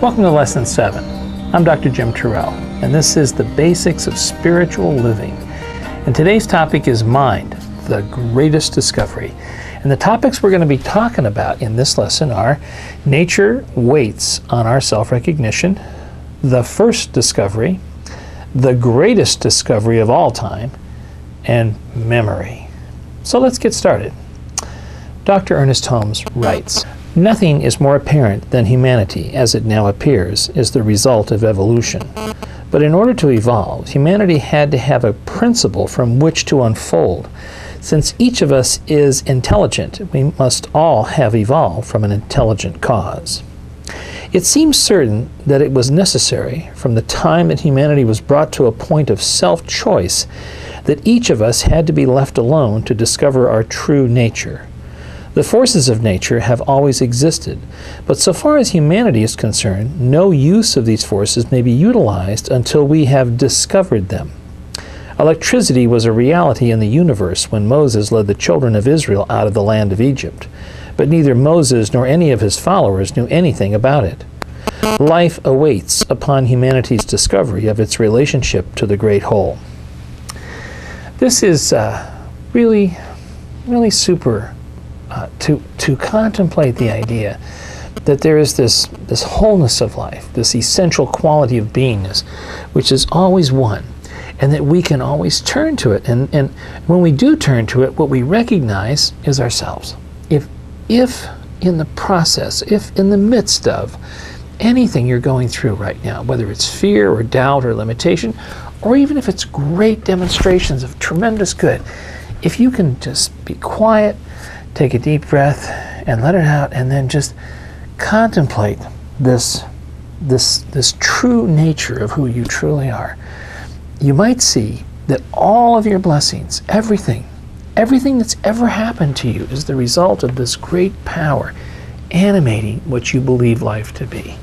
Welcome to Lesson 7. I'm Dr. Jim Terrell, and this is the basics of spiritual living. And today's topic is mind, the greatest discovery. And the topics we're going to be talking about in this lesson are nature waits on our self-recognition, the first discovery, the greatest discovery of all time, and memory. So let's get started. Dr. Ernest Holmes writes, "Nothing is more apparent than humanity, as it now appears, is the result of evolution. But in order to evolve, humanity had to have a principle from which to unfold. Since each of us is intelligent, we must all have evolved from an intelligent cause. It seems certain that it was necessary, from the time that humanity was brought to a point of self-choice, that each of us had to be left alone to discover our true nature. The forces of nature have always existed, but so far as humanity is concerned, no use of these forces may be utilized until we have discovered them. Electricity was a reality in the universe when Moses led the children of Israel out of the land of Egypt, but neither Moses nor any of his followers knew anything about it. Life awaits upon humanity's discovery of its relationship to the great whole." This is really super to contemplate the idea that there is this wholeness of life, this essential quality of beingness, which is always one, and that we can always turn to it. And when we do turn to it, what we recognize is ourselves. If in the process, if in the midst of anything you're going through right now, whether it's fear or doubt or limitation, or even if it's great demonstrations of tremendous good, if you can just be quiet, take a deep breath and let it out, and then just contemplate this true nature of who you truly are, you might see that all of your blessings, everything that's ever happened to you is the result of this great power animating what you believe life to be.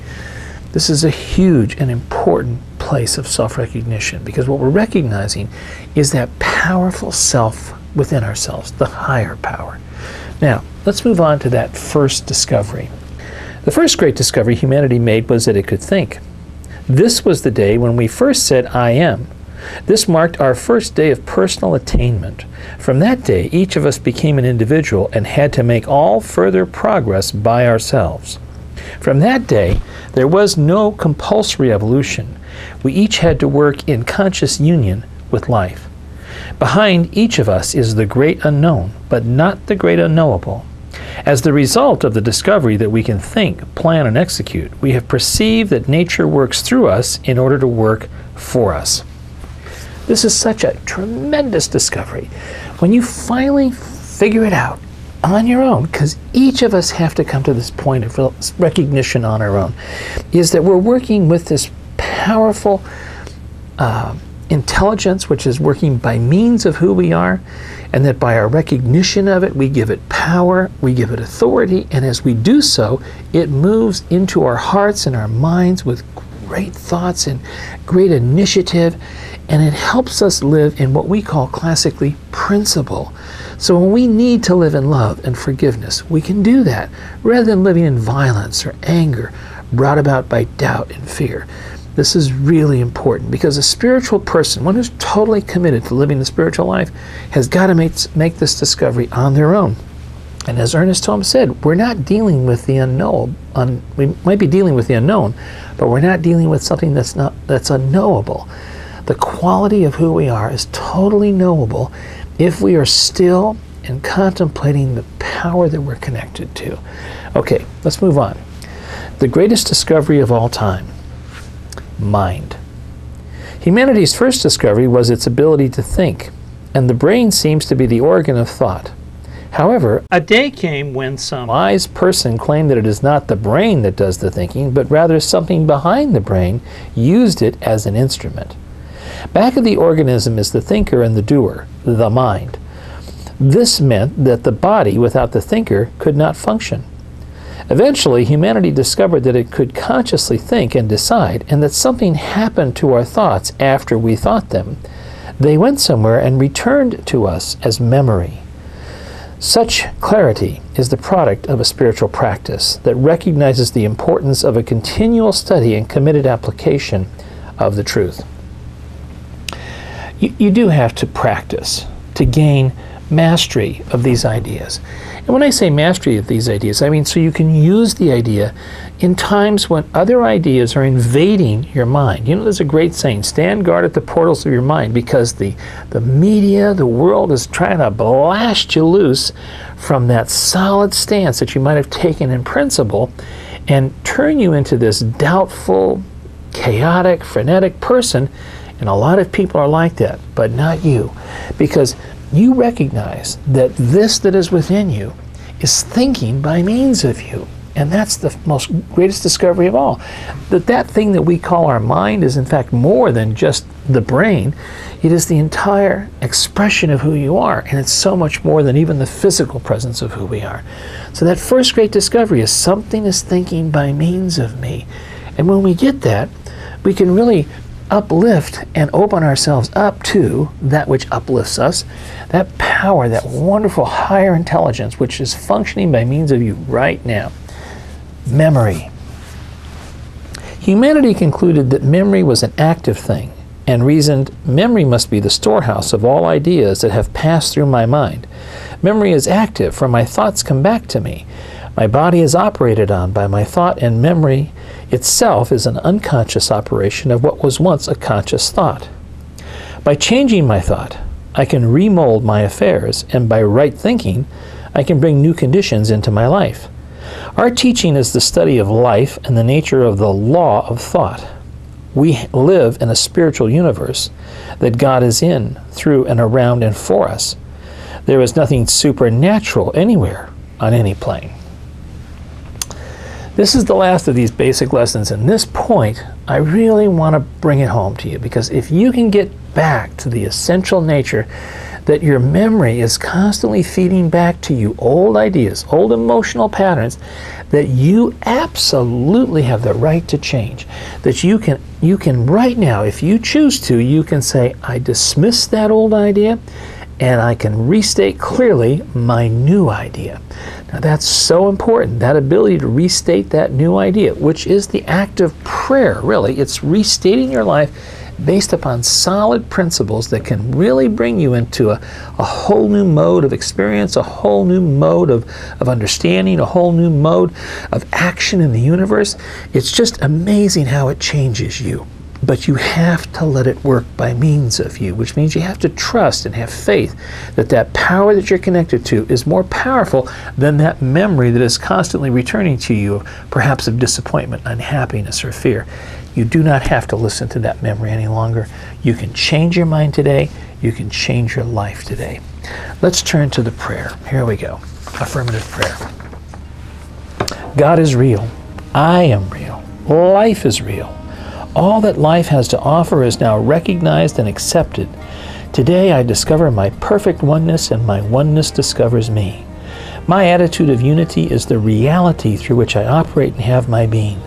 This is a huge and important place of self-recognition, because what we're recognizing is that powerful self within ourselves, the higher power. Now, let's move on to that first discovery. The first great discovery humanity made was that it could think. This was the day when we first said, "I am." This marked our first day of personal attainment. From that day, each of us became an individual and had to make all further progress by ourselves. From that day, there was no compulsory evolution. We each had to work in conscious union with life. Behind each of us is the great unknown, but not the great unknowable. As the result of the discovery that we can think, plan, and execute, we have perceived that nature works through us in order to work for us. This is such a tremendous discovery. When you finally figure it out on your own, because each of us have to come to this point of recognition on our own, is that we're working with this powerful intelligence, which is working by means of who we are, and that by our recognition of it, we give it power, we give it authority, and as we do so, it moves into our hearts and our minds with great thoughts and great initiative, and it helps us live in what we call classically principle. So when we need to live in love and forgiveness, we can do that, rather than living in violence or anger brought about by doubt and fear. This is really important, because a spiritual person, one who's totally committed to living the spiritual life, has got to make this discovery on their own. And as Ernest Holmes said, we're not dealing with the unknown. We might be dealing with the unknown, but we're not dealing with something that's unknowable. The quality of who we are is totally knowable if we are still and contemplating the power that we're connected to. Okay, let's move on. The greatest discovery of all time. Mind. Humanity's first discovery was its ability to think, and the brain seems to be the organ of thought. However, a day came when some wise person claimed that it is not the brain that does the thinking, but rather something behind the brain used it as an instrument. Back of the organism is the thinker and the doer, the mind. This meant that the body without the thinker could not function. Eventually, humanity discovered that it could consciously think and decide, and that something happened to our thoughts after we thought them. They went somewhere and returned to us as memory. Such clarity is the product of a spiritual practice that recognizes the importance of a continual study and committed application of the truth. You do have to practice to gain mastery of these ideas. And when I say mastery of these ideas, I mean so you can use the idea in times when other ideas are invading your mind. You know, there's a great saying, stand guard at the portals of your mind, because the media, the world is trying to blast you loose from that solid stance that you might have taken in principle and turn you into this doubtful, chaotic, frenetic person. And a lot of people are like that, but not you, because you recognize that this that is within you is thinking by means of you. And that's the most greatest discovery of all. That thing that we call our mind is in fact more than just the brain. It is the entire expression of who you are. And it's so much more than even the physical presence of who we are. So that first great discovery is something is thinking by means of me. And when we get that, we can really uplift and open ourselves up to that which uplifts us, that power, that wonderful higher intelligence which is functioning by means of you right now. Memory. Humanity concluded that memory was an active thing and reasoned memory must be the storehouse of all ideas that have passed through my mind. Memory is active, for my thoughts come back to me. My body is operated on by my thought, and memory itself is an unconscious operation of what was once a conscious thought. By changing my thought, I can remold my affairs, and by right thinking, I can bring new conditions into my life. Our teaching is the study of life and the nature of the law of thought. We live in a spiritual universe that God is in, through and around and for us. There is nothing supernatural anywhere on any plane. This is the last of these basic lessons, and this point I really want to bring it home to you, because if you can get back to the essential nature that your memory is constantly feeding back to you old ideas, old emotional patterns that you absolutely have the right to change, that you can right now, if you choose to, you can say, I dismiss that old idea and I can restate clearly my new idea. Now that's so important, that ability to restate that new idea, which is the act of prayer, really. It's restating your life based upon solid principles that can really bring you into a whole new mode of experience, a whole new mode of understanding, a whole new mode of action in the universe. It's just amazing how it changes you. But you have to let it work by means of you, which means you have to trust and have faith that that power that you're connected to is more powerful than that memory that is constantly returning to you, perhaps of disappointment, unhappiness, or fear. You do not have to listen to that memory any longer. You can change your mind today. You can change your life today. Let's turn to the prayer. Here we go. Affirmative prayer. God is real. I am real. Life is real. All that life has to offer is now recognized and accepted. Today I discover my perfect oneness, and my oneness discovers me. My attitude of unity is the reality through which I operate and have my being.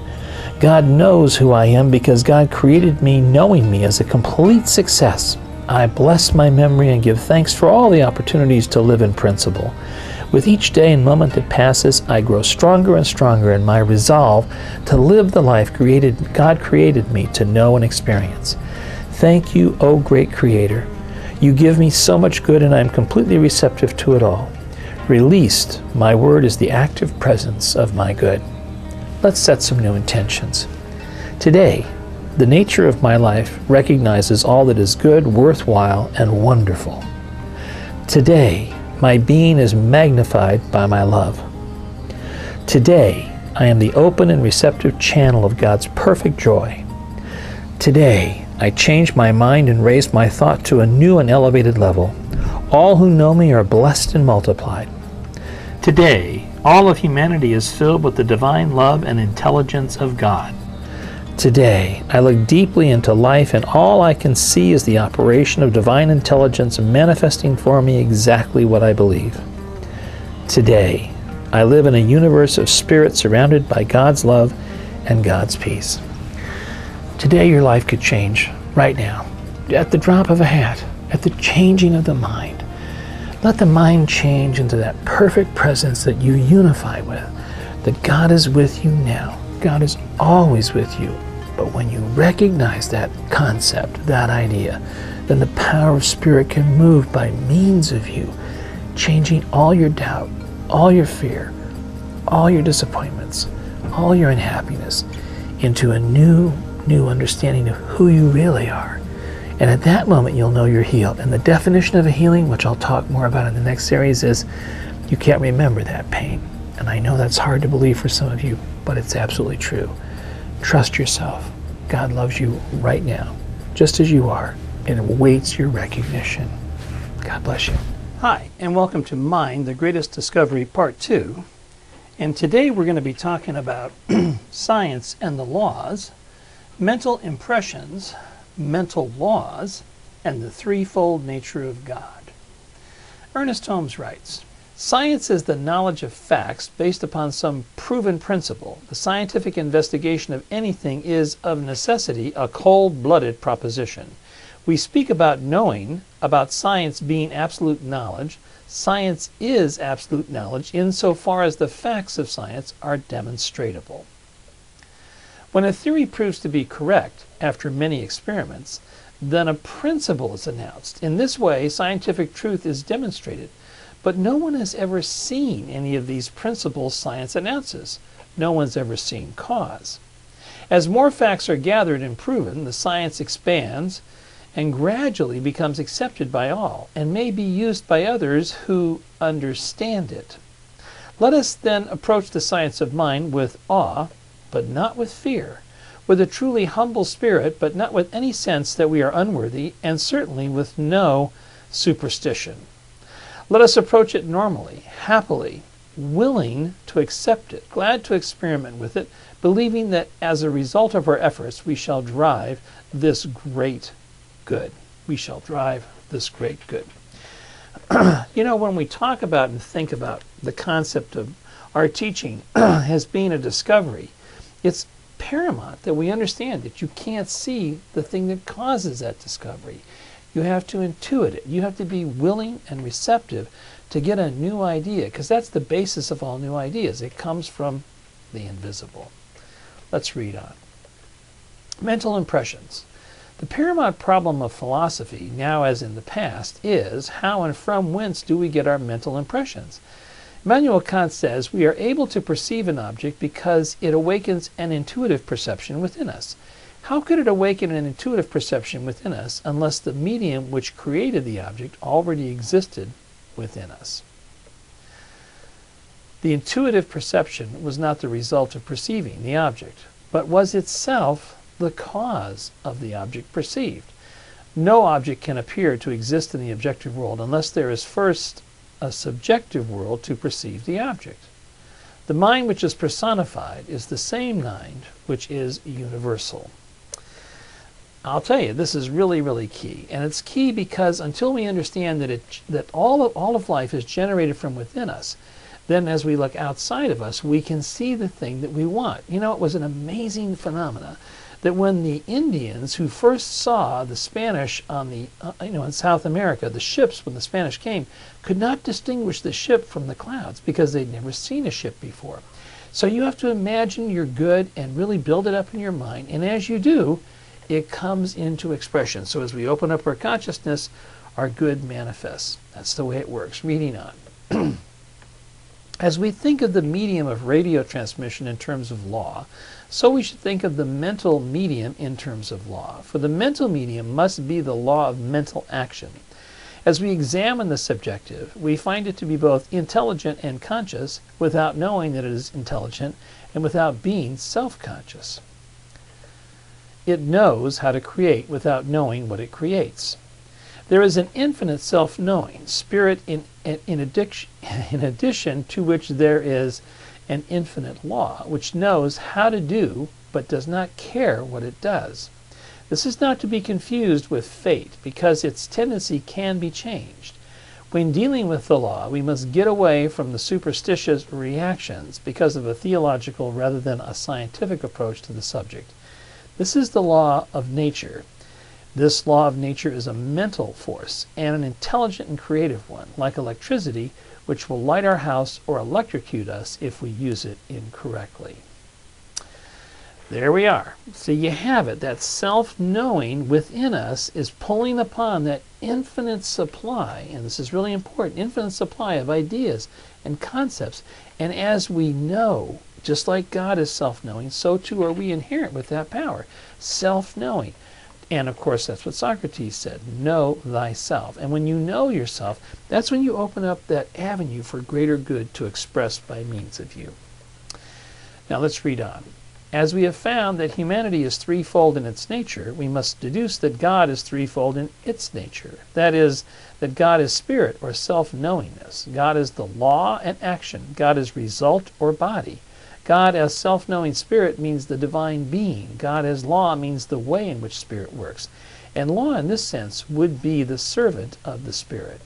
God knows who I am because God created me knowing me as a complete success. I bless my memory and give thanks for all the opportunities to live in principle. With each day and moment that passes, I grow stronger and stronger in my resolve to live the life God created me to know and experience. Thank you, O great Creator. You give me so much good, and I am completely receptive to it all. Released, my word is the active presence of my good. Let's set some new intentions. Today, the nature of my life recognizes all that is good, worthwhile, and wonderful. Today, my being is magnified by my love. Today, I am the open and receptive channel of God's perfect joy. Today, I change my mind and raise my thought to a new and elevated level. All who know me are blessed and multiplied. Today, all of humanity is filled with the divine love and intelligence of God. Today, I look deeply into life, and all I can see is the operation of divine intelligence manifesting for me exactly what I believe. Today, I live in a universe of spirit surrounded by God's love and God's peace. Today, your life could change right now, at the drop of a hat, at the changing of the mind. Let the mind change into that perfect presence that you unify with, that God is with you now. God is always with you. But when you recognize that concept, that idea, then the power of Spirit can move by means of you, changing all your doubt, all your fear, all your disappointments, all your unhappiness into a new understanding of who you really are. And at that moment, you'll know you're healed. And the definition of a healing, which I'll talk more about in the next series, is you can't remember that pain. And I know that's hard to believe for some of you, but it's absolutely true. Trust yourself. God loves you right now, just as you are, and awaits your recognition. God bless you. Hi, and welcome to Mind, the Greatest Discovery, Part 2. And today we're going to be talking about science and the laws, mental impressions, mental laws, and the threefold nature of God. Ernest Holmes writes, "Science is the knowledge of facts based upon some proven principle. The scientific investigation of anything is, of necessity, a cold-blooded proposition. We speak about knowing, about science being absolute knowledge. Science is absolute knowledge insofar as the facts of science are demonstrable. When a theory proves to be correct after many experiments, then a principle is announced. In this way, scientific truth is demonstrated. But no one has ever seen any of these principles science announces. No one's ever seen cause. As more facts are gathered and proven, the science expands and gradually becomes accepted by all, and may be used by others who understand it. Let us then approach the science of mind with awe, but not with fear, with a truly humble spirit, but not with any sense that we are unworthy, and certainly with no superstition. Let us approach it normally, happily, willing to accept it, glad to experiment with it, believing that as a result of our efforts we shall drive this great good. We shall drive this great good." You know, when we talk about and think about the concept of our teaching as being a discovery, it's paramount that we understand that you can't see the thing that causes that discovery. You have to intuit it. You have to be willing and receptive to get a new idea, because that's the basis of all new ideas. It comes from the invisible. Let's read on. Mental impressions. The paramount problem of philosophy, now as in the past, is how and from whence do we get our mental impressions? Immanuel Kant says we are able to perceive an object because it awakens an intuitive perception within us. How could it awaken an intuitive perception within us unless the medium which created the object already existed within us? The intuitive perception was not the result of perceiving the object, but was itself the cause of the object perceived. No object can appear to exist in the objective world unless there is first a subjective world to perceive the object. The mind which is personified is the same mind which is universal. I'll tell you, this is really, really key. And it's key because until we understand that all of life is generated from within us, then as we look outside of us, we can see the thing that we want. You know, it was an amazing phenomena that when the Indians who first saw the Spanish on the, in South America, the ships when the Spanish came, could not distinguish the ship from the clouds because they'd never seen a ship before. So you have to imagine you're good and really build it up in your mind. And as you do, it comes into expression. So as we open up our consciousness, our good manifests. That's the way it works. Reading on. As we think of the medium of radio transmission in terms of law, so we should think of the mental medium in terms of law. For the mental medium must be the law of mental action. As we examine the subjective, we find it to be both intelligent and conscious without knowing that it is intelligent and without being self-conscious. It knows how to create without knowing what it creates. There is an infinite self-knowing spirit in addition to which there is an infinite law, which knows how to do but does not care what it does. This is not to be confused with fate, because its tendency can be changed. When dealing with the law, we must get away from the superstitious reactions because of a theological rather than a scientific approach to the subject. This is the law of nature. This law of nature is a mental force and an intelligent and creative one, like electricity, which will light our house or electrocute us if we use it incorrectly. There we are. So you have it. That self-knowing within us is pulling upon that infinite supply, and this is really important, infinite supply of ideas and concepts. And as we know, just like God is self-knowing, so too are we inherent with that power, self-knowing. And of course, that's what Socrates said, know thyself. And when you know yourself, that's when you open up that avenue for greater good to express by means of you. Now let's read on. As we have found that humanity is threefold in its nature, we must deduce that God is threefold in its nature. That is, that God is spirit or self-knowingness. God is the law and action. God is result or body. God as self-knowing spirit means the divine being. God as law means the way in which spirit works. And law in this sense would be the servant of the spirit.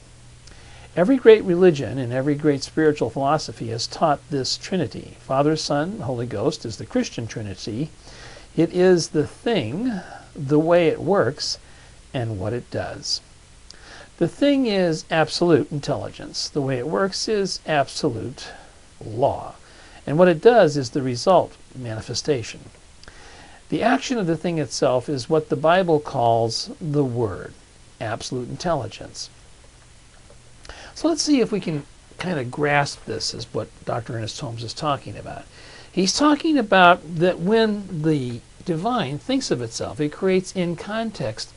Every great religion and every great spiritual philosophy has taught this Trinity. Father, Son, Holy Ghost is the Christian Trinity. It is the thing, the way it works, and what it does. The thing is absolute intelligence. The way it works is absolute law. And what it does is the result, manifestation. The action of the thing itself is what the Bible calls the Word, absolute intelligence. So let's see if we can kind of grasp this as what Dr. Ernest Holmes is talking about. He's talking about that when the divine thinks of itself, it creates in context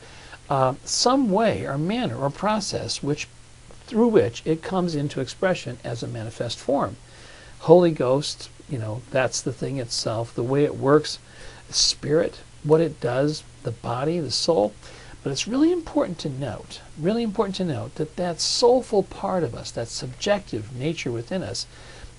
some way or manner or process through which it comes into expression as a manifest form. Holy Ghost, that's the thing itself, the way it works, the spirit, what it does, the body, the soul. But it's really important to note that that soulful part of us, that subjective nature within us,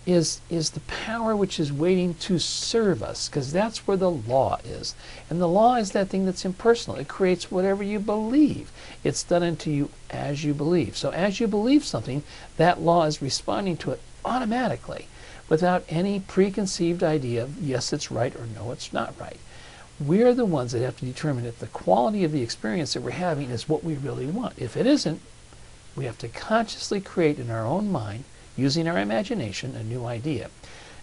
is the power which is waiting to serve us, because that's where the law is. And the law is that thing that's impersonal. It creates whatever you believe. It's done unto you as you believe. So as you believe something, that law is responding to it automatically, without any preconceived idea of yes, it's right or no, it's not right. We're the ones that have to determine if the quality of the experience that we're having is what we really want. If it isn't, we have to consciously create in our own mind, using our imagination, a new idea.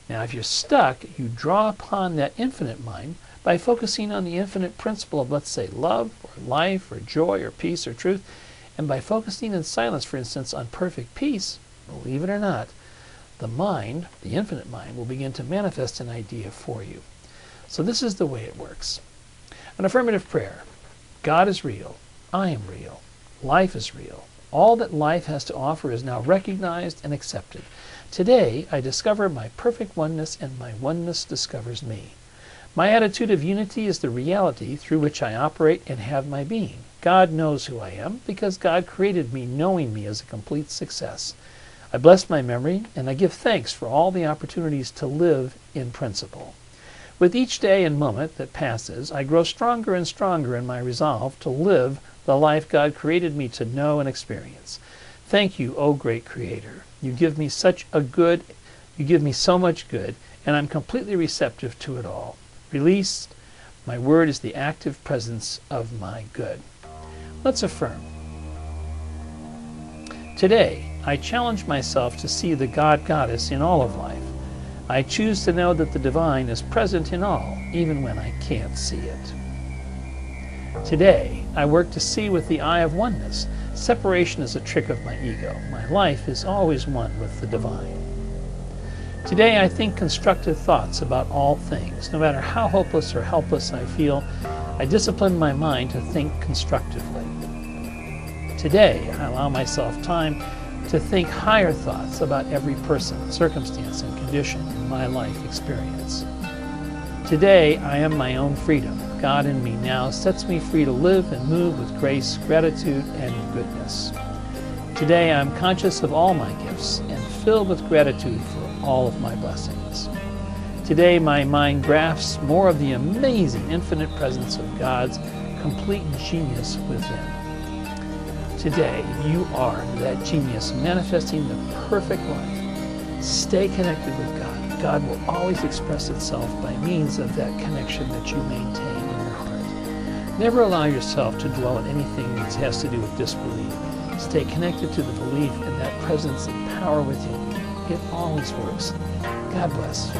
Now, if you're stuck, you draw upon that infinite mind by focusing on the infinite principle of, let's say, love, or life, or joy, or peace, or truth, and by focusing in silence, for instance, on perfect peace, believe it or not, the mind, the infinite mind, will begin to manifest an idea for you. So this is the way it works. An affirmative prayer. God is real. I am real. Life is real. All that life has to offer is now recognized and accepted. Today, I discover my perfect oneness, and my oneness discovers me. My attitude of unity is the reality through which I operate and have my being. God knows who I am because God created me knowing me as a complete success. I bless my memory, and I give thanks for all the opportunities to live in principle. With each day and moment that passes, I grow stronger and stronger in my resolve to live the life God created me to know and experience. Thank you, O great Creator. You give me so much good, and I'm completely receptive to it all. Released, my word is the active presence of my good. Let's affirm. Today, I challenge myself to see the God-Goddess in all of life. I choose to know that the divine is present in all, even when I can't see it. Today, I work to see with the eye of oneness. Separation is a trick of my ego. My life is always one with the divine. Today, I think constructive thoughts about all things. No matter how hopeless or helpless I feel, I discipline my mind to think constructively. Today, I allow myself time to think higher thoughts about every person, circumstance, and condition in my life experience. Today, I am my own freedom. God in me now sets me free to live and move with grace, gratitude, and goodness. Today, I am conscious of all my gifts and filled with gratitude for all of my blessings. Today, my mind grasps more of the amazing infinite presence of God's complete genius within. Today, you are that genius manifesting the perfect life. Stay connected with God. God will always express itself by means of that connection that you maintain in your heart. Never allow yourself to dwell on anything that has to do with disbelief. Stay connected to the belief in that presence and power within you. It always works. God bless.